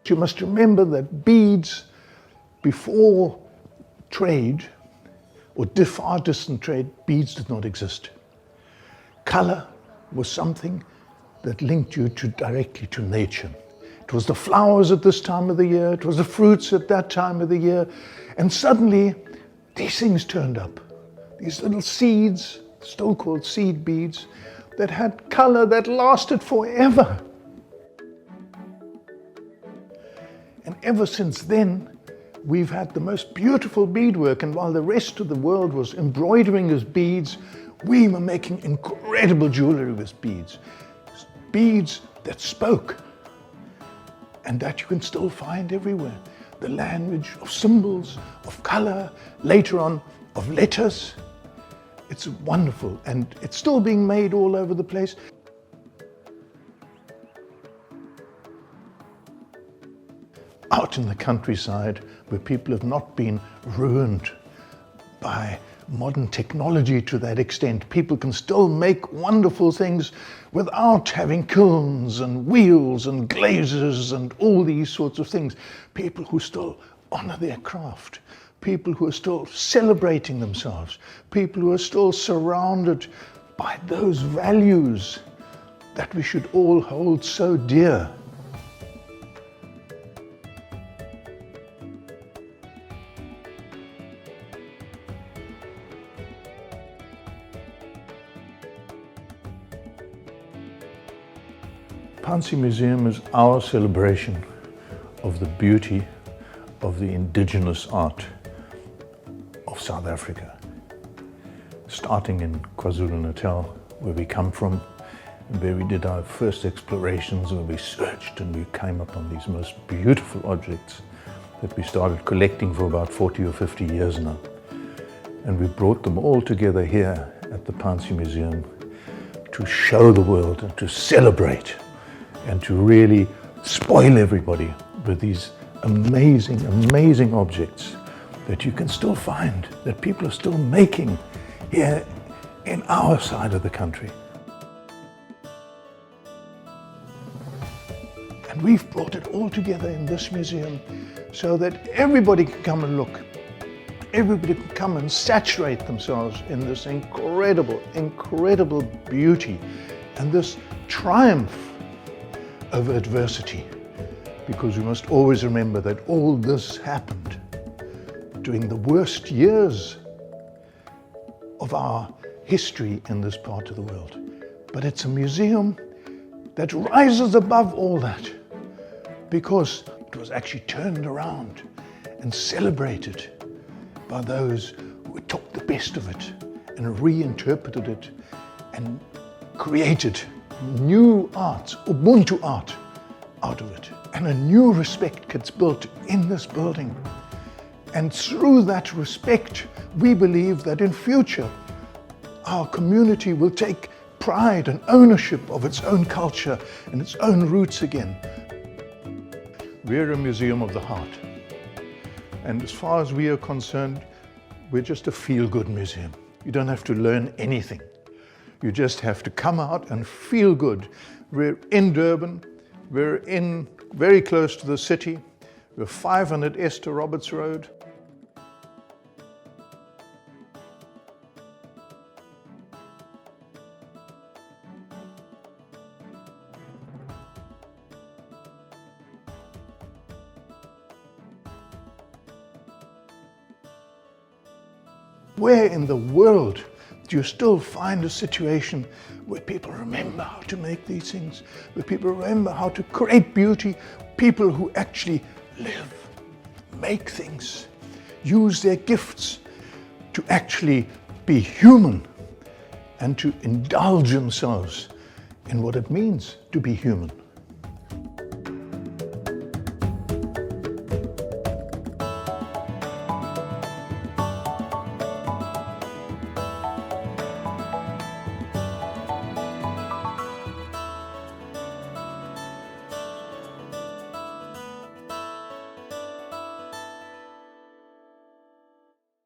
You must remember that beads, before trade, or far distant trade, beads did not exist. Color was something that linked you directly to nature. It was the flowers at this time of the year, it was the fruits at that time of the year, and suddenly these things turned up. These little seeds, still called seed beads, that had color that lasted forever. And ever since then, we've had the most beautiful beadwork, and while the rest of the world was embroidering with beads, we were making incredible jewelry with beads. Beads that spoke, and that you can still find everywhere. The language of symbols, of color, later on of letters. It's wonderful, and it's still being made all over the place. Out in the countryside, where people have not been ruined by modern technology to that extent, people can still make wonderful things without having kilns and wheels and glazers and all these sorts of things. People who still honor their craft, people who are still celebrating themselves, people who are still surrounded by those values that we should all hold so dear. Phansi Museum is our celebration of the beauty of the indigenous art of South Africa. Starting in KwaZulu-Natal, where we come from, and where we did our first explorations, where we searched and we came upon these most beautiful objects that we started collecting for about 40 or 50 years now. And we brought them all together here at the Phansi Museum to show the world and to celebrate and to really spoil everybody with these amazing, amazing objects that you can still find, that people are still making here in our side of the country. And we've brought it all together in this museum so that everybody can come and look. Everybody can come and saturate themselves in this incredible, incredible beauty and this triumph over adversity, because we must always remember that all this happened during the worst years of our history in this part of the world. But it's a museum that rises above all that, because it was actually turned around and celebrated by those who took the best of it and reinterpreted it and created new art, Ubuntu art, out of it. And a new respect gets built in this building. And through that respect, we believe that in future, our community will take pride and ownership of its own culture and its own roots again. We're a museum of the heart. And as far as we are concerned, we're just a feel-good museum. You don't have to learn anything. You just have to come out and feel good. We're in Durban, we're very close to the city, we're 500 Esther Roberts Road. Where in the world do you still find a situation where people remember how to make these things, where people remember how to create beauty, people who actually live, make things, use their gifts to actually be human and to indulge themselves in what it means to be human?